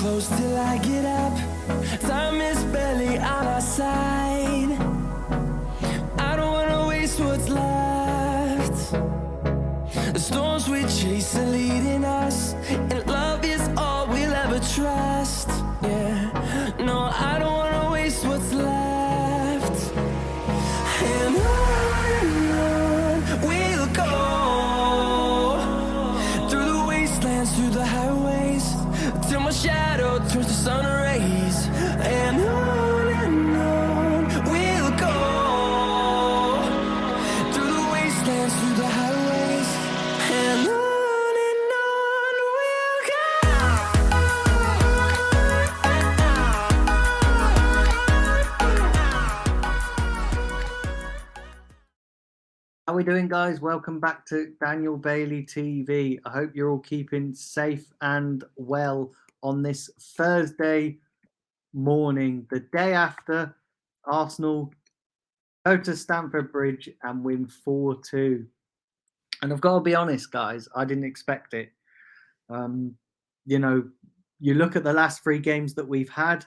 close till I get up. Time is barely on our side. I don't wanna waste what's left. The storms we chase are leading us, and love is all we'll ever trust. Yeah, no, I don't wanna waste what's left. And on we'll go, through the wastelands, through the highways, till my shadow turns to sun rays. And on we'll go, through the wastelands, through the highways, and on we'll How are we doing, guys? Welcome back to Daniel Bailey TV. I hope you're all keeping safe and well on this Thursday morning, the day after Arsenal go to Stamford Bridge and win 4-2. And I've got to be honest, guys, I didn't expect it. You look at the last three games that we've had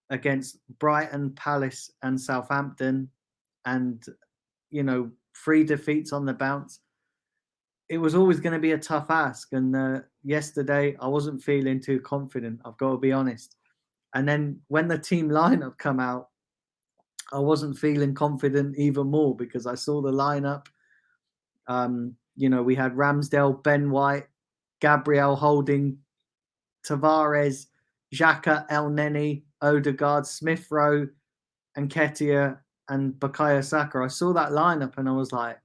against Brighton, Palace, and Southampton, and, 3 defeats on the bounce. It was always going to be a tough ask. And yesterday, I wasn't feeling too confident, I've got to be honest. And then when the team lineup come out, I wasn't feeling confident even more, because I saw the lineup. We had Ramsdale, Ben White, Gabriel Holding, Tavares, Xhaka, Elneny, Odegaard, Smith Rowe, and Nketiah, and Bukayo Saka. I saw that lineup and I was like,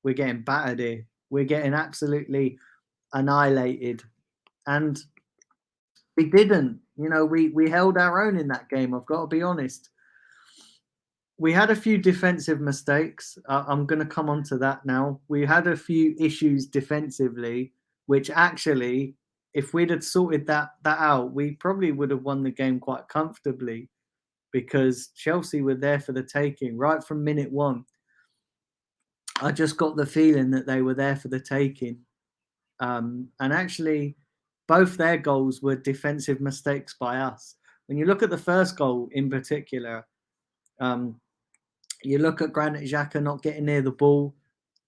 we're getting battered here. We're getting absolutely annihilated. And we didn't. We held our own in that game, I've got to be honest. We had a few defensive mistakes. I'm going to come on to that now. We had a few issues defensively, which actually, if we'd had sorted that out, we probably would have won the game quite comfortably, because Chelsea were there for the taking right from minute one. I just got the feeling that they were there for the taking. And actually, both their goals were defensive mistakes by us. When you look at the first goal in particular, you look at Granit Xhaka not getting near the ball.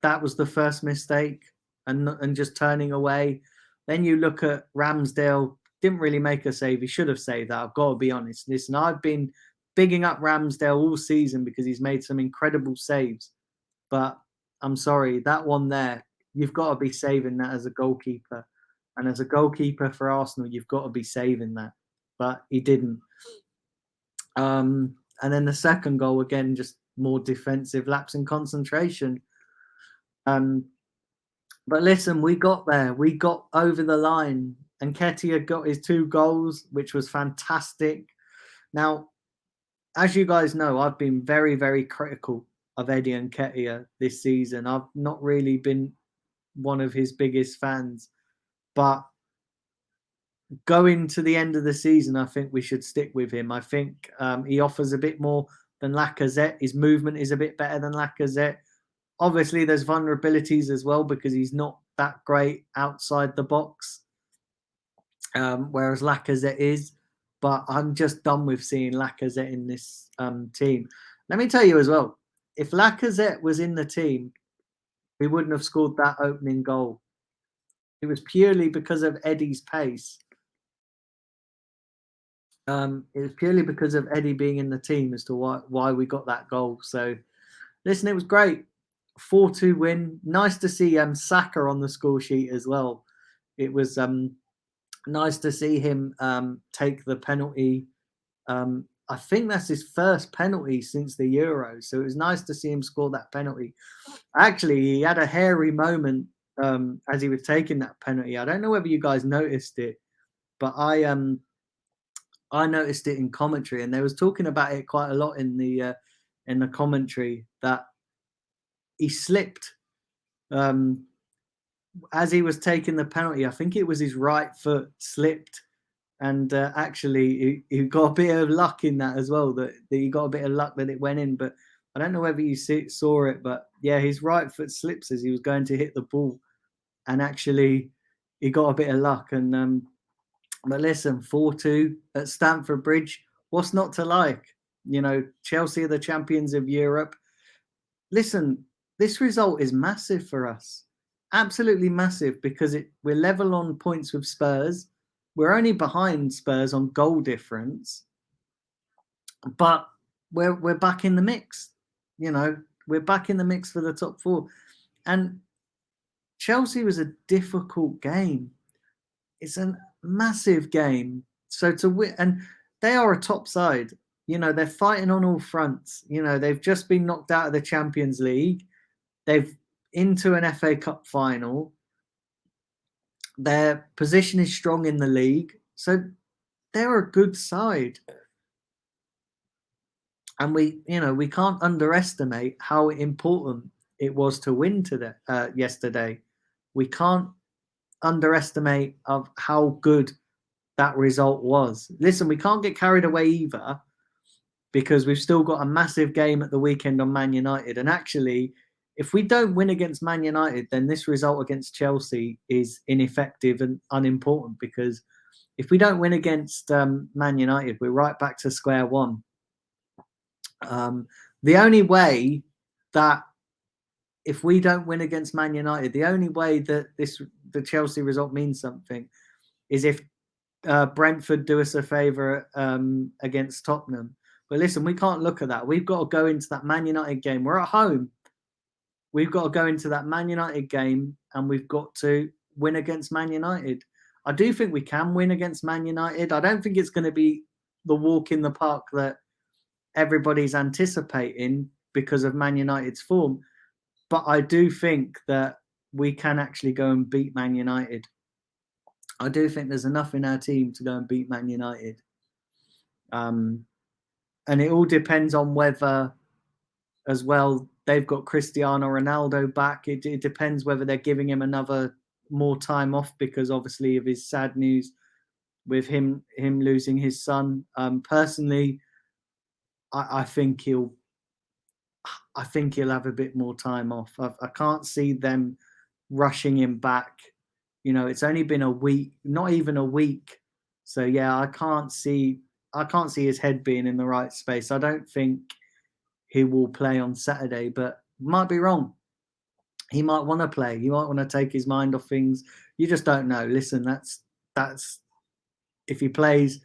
That was the first mistake, and just turning away. Then you look at Ramsdale, didn't really make a save. He should have saved that, I've got to be honest. Listen, I've been bigging up Ramsdale all season because he's made some incredible saves. But I'm sorry, that one there, you've got to be saving that as a goalkeeper. And as a goalkeeper for Arsenal, you've got to be saving that. But he didn't. And then the second goal, again, just more defensive, lapse in concentration. But listen, we got there. We got over the line. And Nketiah got his 2 goals, which was fantastic. Now, as you guys know, I've been very, very critical of Eddie Nketiah this season. I've not really been one of his biggest fans. But going to the end of the season, I think we should stick with him. I think he offers a bit more than Lacazette. His movement is a bit better than Lacazette. Obviously, there's vulnerabilities as well, because he's not that great outside the box, whereas Lacazette is. But I'm just done with seeing Lacazette in this team. Let me tell you as well, if Lacazette was in the team, we wouldn't have scored that opening goal. It was purely because of Eddie's pace. It was purely because of Eddie being in the team as to why we got that goal. So, listen, it was great. 4-2 win. Nice to see Saka on the score sheet as well. It was nice to see him take the penalty. I think that's his first penalty since the Euros. So it was nice to see him score that penalty. Actually, he had a hairy moment as he was taking that penalty. I don't know whether you guys noticed it, but I noticed it in commentary, and they was talking about it quite a lot in the commentary, that he slipped as he was taking the penalty. I think it was his right foot slipped, and actually he got a bit of luck in that as well. That he got a bit of luck that it went in, but I don't know whether you saw it, but yeah, his right foot slips as he was going to hit the ball, and actually he got a bit of luck. And But listen, 4-2 at Stamford Bridge, what's not to like? You know, Chelsea are the champions of Europe. Listen, this result is massive for us. Absolutely massive, because we're level on points with Spurs. We're only behind Spurs on goal difference, but we're back in the mix. You know, we're back in the mix for the top four. And Chelsea was a difficult game. It's a massive game. So to win, and they are a top side. You know, they're fighting on all fronts. You know, they've just been knocked out of the Champions League. They've into an FA Cup final. Their position is strong in the league. So they're a good side. And we can't underestimate how important it was to win yesterday. We can't underestimate of how good that result was. Listen, we can't get carried away either, because we've still got a massive game at the weekend on Man United. And actually, if we don't win against Man United, then this result against Chelsea is ineffective and unimportant, because if we don't win against Man United, we're right back to square one. The only way that, if we don't win against Man United, the only way that the Chelsea result means something is if Brentford do us a favour against Tottenham. But listen, we can't look at that. We've got to go into that Man United game. We're at home. We've got to go into that Man United game, and we've got to win against Man United. I do think we can win against Man United. I don't think it's going to be the walk in the park that everybody's anticipating because of Man United's form. But I do think that we can actually go and beat Man United. I do think there's enough in our team to go and beat Man United. And it all depends on whether, as well, they've got Cristiano Ronaldo back. It depends whether they're giving him more time off, because obviously of his sad news with him losing his son. Personally, I think he'll have a bit more time off. I can't see them rushing him back. You know, it's only been a week, not even a week. So yeah, I can't see his head being in the right space. I don't think he will play on Saturday, but might be wrong. He might want to play. He might want to take his mind off things. You just don't know. Listen, that's if he plays.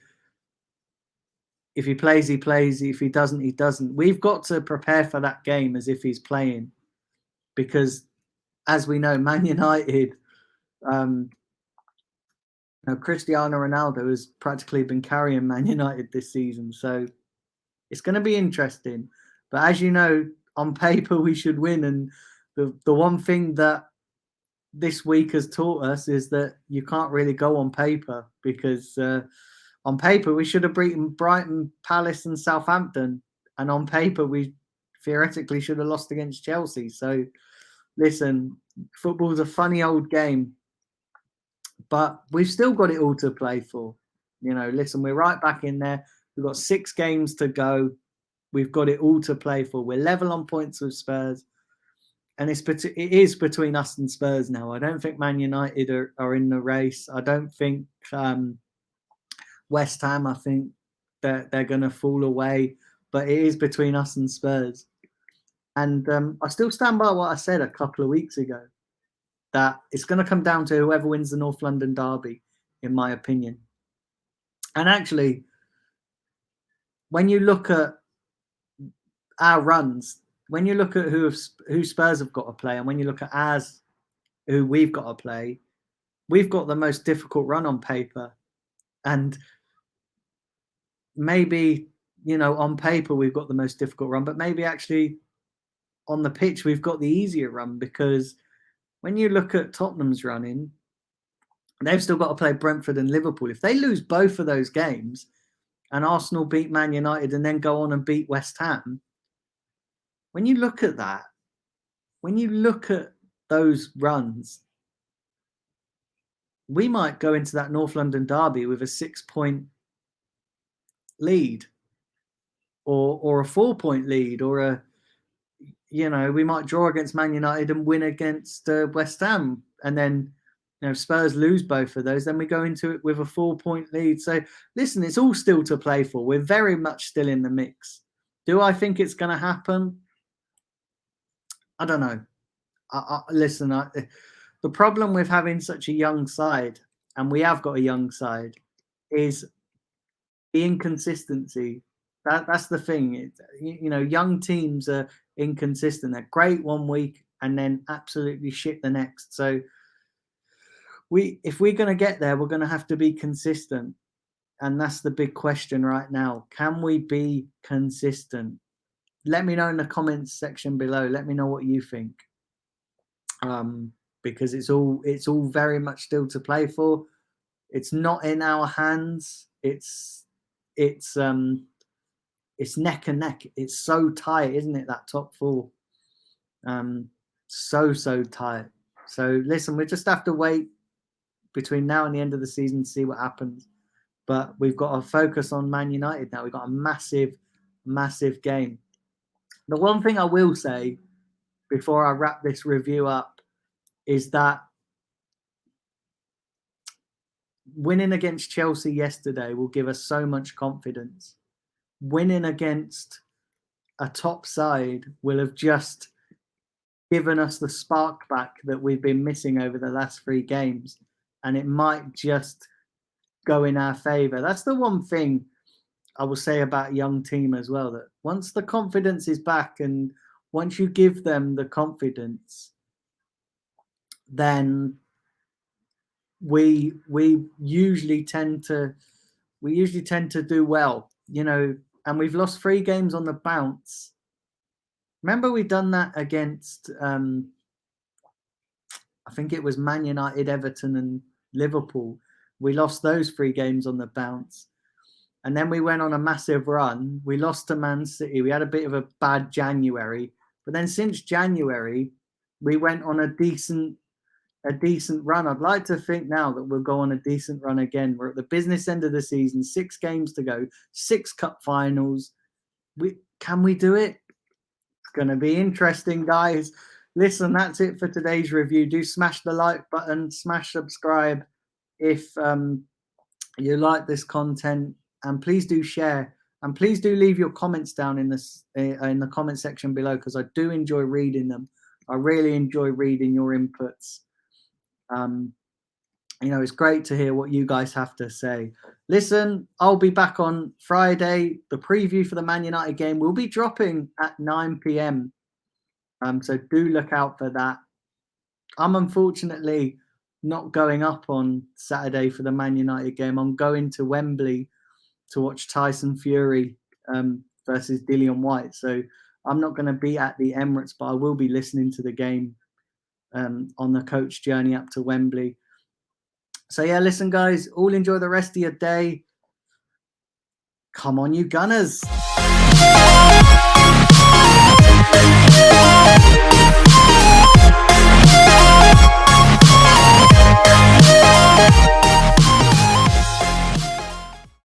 If he plays, he plays. If he doesn't, he doesn't. We've got to prepare for that game as if he's playing, because, as we know, Man United, Cristiano Ronaldo has practically been carrying Man United this season. So it's going to be interesting. But as you know, on paper, we should win. And the one thing that this week has taught us is that you can't really go on paper, because on paper, we should have beaten Brighton, Palace and Southampton. And on paper, we theoretically should have lost against Chelsea. So, listen, football's a funny old game. But we've still got it all to play for. You know, listen, we're right back in there. We've got 6 games to go. We've got it all to play for. We're level on points with Spurs. And it is between us and Spurs now. I don't think Man United are in the race. I don't think West Ham, I think that they're going to fall away, but it is between us and Spurs. And I still stand by what I said a couple of weeks ago, that it's going to come down to whoever wins the North London derby, in my opinion. And actually, when you look at our runs, when you look at who Spurs have got to play, and when you look at ours, who we've got to play, we've got the most difficult run on paper. And maybe, on paper we've got the most difficult run, but maybe actually on the pitch we've got the easier run, because when you look at Tottenham's running, they've still got to play Brentford and Liverpool. If they lose both of those games and Arsenal beat Man United and then go on and beat West Ham, when you look at that, when you look at those runs, we might go into that North London derby with a 6-point lead or a 4-point lead, or we might draw against Man United and win against West Ham, and then if Spurs lose both of those, then we go into it with a 4-point lead. So listen, it's all still to play for. We're very much still in the mix. Do I think it's going to happen? I don't know. Listen, the problem with having such a young side, and we have got a young side, is the inconsistency. That's the thing. Young teams are inconsistent. They're great one week and then absolutely shit the next. So if we're going to get there, we're going to have to be consistent. And that's the big question right now. Can we be consistent? Let me know in the comments section below. Let me know what you think. Because it's all very much still to play for. It's not in our hands. It's neck and neck. It's so tight, isn't it? That top four. So tight. So listen, we just have to wait between now and the end of the season to see what happens. But we've got to focus on Man United now. We've got a massive game. The one thing I will say before I wrap this review up is that winning against Chelsea yesterday will give us so much confidence. Winning against a top side will have just given us the spark back that we've been missing over the last 3 games. And it might just go in our favour. That's the one thing I will say about a young team as well, that once the confidence is back and once you give them the confidence, then we usually tend to do well, and we've lost 3 games on the bounce. Remember we done that against I think it was Man United, Everton and Liverpool. We lost those 3 games on the bounce. And then we went on a massive run. We lost to Man City. We had a bit of a bad January. But then since January, we went on a decent run. I'd like to think now that we'll go on a decent run again. We're at the business end of the season, 6 games to go, 6 cup finals. Can we do it? It's going to be interesting, guys. Listen, that's it for today's review. Do smash the like button, smash subscribe if you like this content, and please do share, and please do leave your comments down in the comment section below, because I do enjoy reading them. I really enjoy reading your inputs. It's great to hear what you guys have to say. Listen, I'll be back on Friday. The preview for the Man United game will be dropping at 9 p.m. So do look out for that. I'm unfortunately not going up on Saturday for the Man United game. I'm going to Wembley to watch Tyson Fury versus Dillian White. So I'm not going to be at the Emirates, but I will be listening to the game on the coach journey up to Wembley. So yeah, listen guys, all enjoy the rest of your day. Come on, you Gunners.